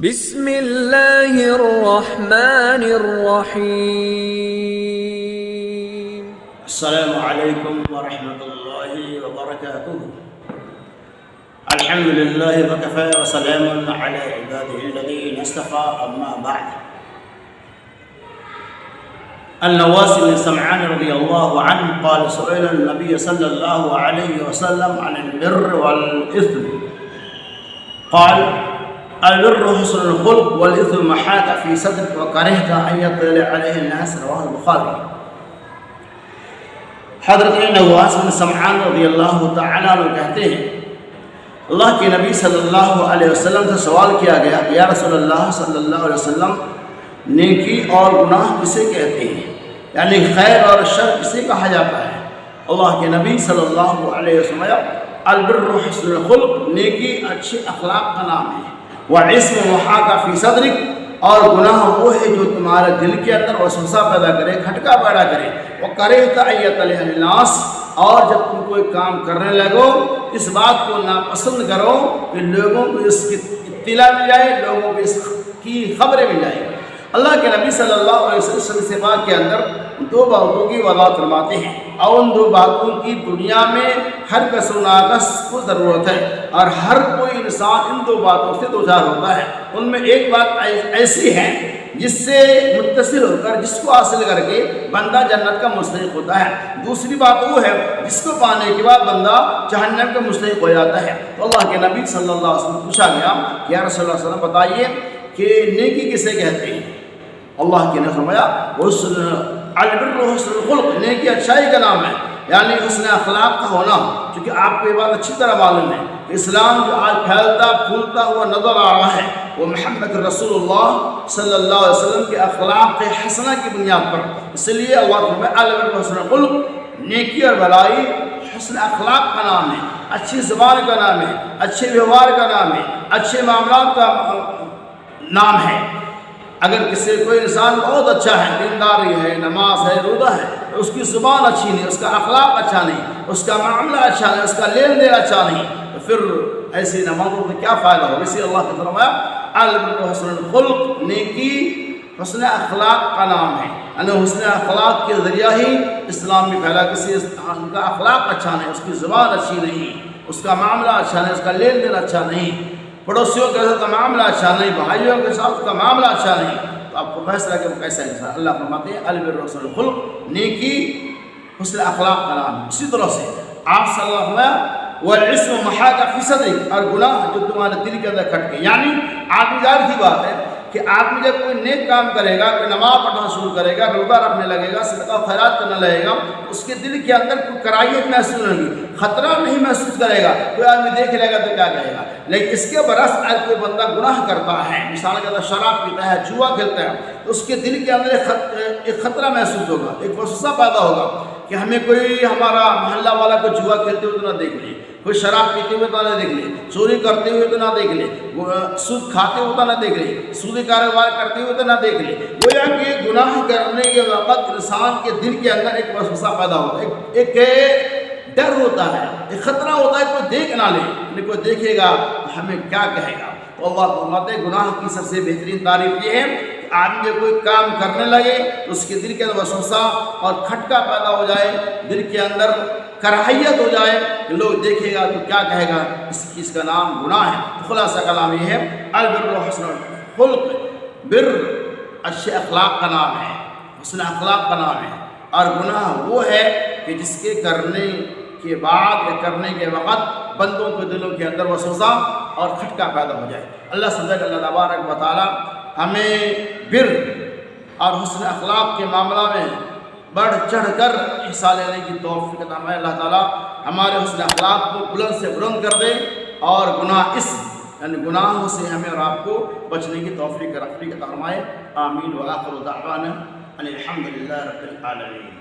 بسم اللہ الرحمن الرحیم۔ السلام علیکم ورحمۃ اللہ وبرکاتہ۔ الحمد للہ وکفى وسلام علی عباده الذین اصطفى، اما بعد۔ النواس بن سمعان رضی اللہ عنہ قال سئل النبی صلی اللہ علیہ وسلم عن البر والإثم قال البر حسن الخلق والإثم ما حاك في صدرك وكرهت أن يطلع عليه الناس، رواه البخاری۔ حضرت نواس بن سمعان رضی اللہ تعالیٰ عنہ کہتے ہیں، اللہ کے نبی صلی اللہ علیہ وسلم سے سوال کیا گیا کہ یا رسول اللہ صلی اللہ علیہ وسلم، نیکی اور گناہ کسے کہتے ہیں، یعنی خیر اور شر کسے کہا جاتا ہے؟ اللہ کے نبی صلی اللہ علیہ وسلم البر حسن الخلق، نیکی اچھے اخلاق کا نام ہے، وَعِسْمُ مُحَاكَ فِي صَدْرِكَ، اور گناہ وہ ہے جو تمہارے دل کے اندر وسوسہ پیدا کرے، کھٹکا پیدا کرے، وَكَرِهْتَ أَن يَطَّلِعَ النَّاسُ، اور جب تم کوئی کام کرنے لگو اس بات کو ناپسند کرو کہ لوگوں کو اس کی اطلاع مل جائے، لوگوں کو اس کی خبریں مل جائیں۔ اللہ کے نبی صلی اللہ علیہ وسلم سے بات کے اندر دو باتوں کی وضاحت فرماتے ہیں، اور ان دو باتوں کی دنیا میں ہر کس و ناکس کو ضرورت ہے، اور ہر کوئی انسان ان دو باتوں سے دوچار ہوتا ہے۔ ان میں ایک بات ایسی ہے جس سے متصل ہو کر، جس کو حاصل کر کے بندہ جنت کا مستحق ہوتا ہے، دوسری بات وہ ہے جس کو پانے کے بعد بندہ جہنم کا مستحق ہو جاتا ہے۔ تو اللہ کے نبی صلی اللہ علیہ وسلم پوچھا گیا کہ یا رسول اللہ صلی اللہ علیہ وسلم بتائیے کہ نیکی کسے کہتے ہیں؟ اللہ کے نے فرمایا البر حسن الخلق، نیکی اچھائی کا نام ہے، یعنی حسن اخلاق کا ہونا۔ کیونکہ آپ کو یہ بات اچھی طرح معلوم ہے کہ اسلام جو آج پھیلتا پھولتا ہوا نظر آ رہا ہے وہ محمد رسول اللہ صلی اللہ علیہ وسلم کے اخلاق حسنہ کی بنیاد پر، اس لیے اللہ نے فرمایا البر حسن الخلق، نیکی اور بھلائی حسن اخلاق کا نام ہے، اچھی زبان کا نام ہے، اچھے ویوہار کا نام ہے، اچھے معاملات کا نام ہے۔ اگر کسی کوئی انسان بہت اچھا ہے، دینداری ہے، نماز ہے، روزہ ہے، اس کی زبان اچھی نہیں، اس کا اخلاق اچھا نہیں، اس کا معاملہ اچھا نہیں، اس کا لین دین اچھا نہیں، تو پھر ایسی نمازوں میں کیا فائدہ ہوگا؟ اسی اللہ نے فرمایا البر حسن الخلق، نیکی حسن اخلاق کا نام ہے، یعنی حسن اخلاق کے ذریعہ ہی اسلام میں پھیلا۔ کسی کا اخلاق اچھا نہیں، اس کی زبان اچھی نہیں، اس کا معاملہ اچھا نہیں، اس کا لین دین اچھا نہیں، پڑوسیوں کے ساتھ معاملہ اچھا نہیں، بھائیوں کے ساتھ کا معاملہ اچھا نہیں، تو آپ کو فیصلہ کہ وہ کیسا انسان۔ اللہ فرماتے ہیں البر حسن الخلق، نیکی حسن اخلاق کا نام ہے۔ اسی طرح سے آپ صلی اللہ علیہ وسلم والعصم محاک فی صدرک، اور گناہ جو تمہارے دل کے اندر کھٹ کے، یعنی آدمی ظاہر سی بات ہے کہ آدمی جب کوئی نیک کام کرے گا، کوئی نماز پڑھنا شروع کرے گا، روزہ رکھنے لگے گا، صدقہ خیرات کرنے لگے گا، اس کے دل کے اندر کوئی کراہیت محسوس نہیں ہوگی، خطرہ نہیں محسوس کرے گا۔ کوئی آدمی دیکھ لے گا تو کیا کہے گا؟ لیکن اس کے برعکس اگر کوئی بندہ گناہ کرتا ہے، مثال کے اندر شراب پیتا ہے، جوا کھیلتا ہے، تو اس کے دل کے اندر ایک خطرہ محسوس ہوگا، ایک وسوسہ پیدا ہوگا کہ ہمیں کوئی ہمارا محلہ والا کو جوا کھیلتے ہوئے تو نہ دیکھ لے، کوئی شراب پیتے ہوئے تو نہ دیکھ لے، چوری کرتے ہوئے تو نہ دیکھ لے، سود کھاتے ہوئے تو نہ دیکھ لے، سودی کاروبار کرتے ہوئے تو نہ دیکھ لے۔ گویا کہ گناہ کرنے کے وقت انسان کے دل کے اندر ایک وسوسہ پیدا ہوتا ہے، ایک ڈر ہوتا ہے، ایک خطرہ ہوتا ہے کوئی دیکھ نہ لے، کوئی دیکھے گا تو ہمیں کیا کہے گا۔ تو اللہ فرماتے ہیں گناہ کی سب سے بہترین تعریف یہ ہے کہ آدمی کوئی کام کرنے لگے تو اس کے دل کے اندر وسوسہ اور کھٹکا پیدا ہو جائے، دل کے اندر کراہیت ہو جائے کہ لوگ دیکھے گا تو کیا کہے گا، اس چیز کا نام گناہ ہے۔ تو خلاصہ کلام یہ ہے البر حسن الخلق، بر اچھے اخلاق کا نام ہے، حسن اخلاق کا نام ہے، اور گناہ وہ ہے کہ جس کے کرنے کے بعد یا کرنے کے وقت بندوں کے دلوں کے اندر وسوسہ اور کھٹکا پیدا ہو جائے۔ اللہ سبحانہ اللہ تبارک و تعالی ہمیں بر اور حسن اخلاق کے معاملہ میں بڑھ چڑھ کر حصہ لینے کی توفیق عطا فرمائے۔ اللہ تعالیٰ ہمارے حسن اخلاق کو بلند سے بلند کر دے، اور یعنی گناہوں سے ہمیں اور آپ کو بچنے کی توفیق عطا فرمائے۔ آمین۔ وآخر دعوانا ان الحمد للہ رب العالمین۔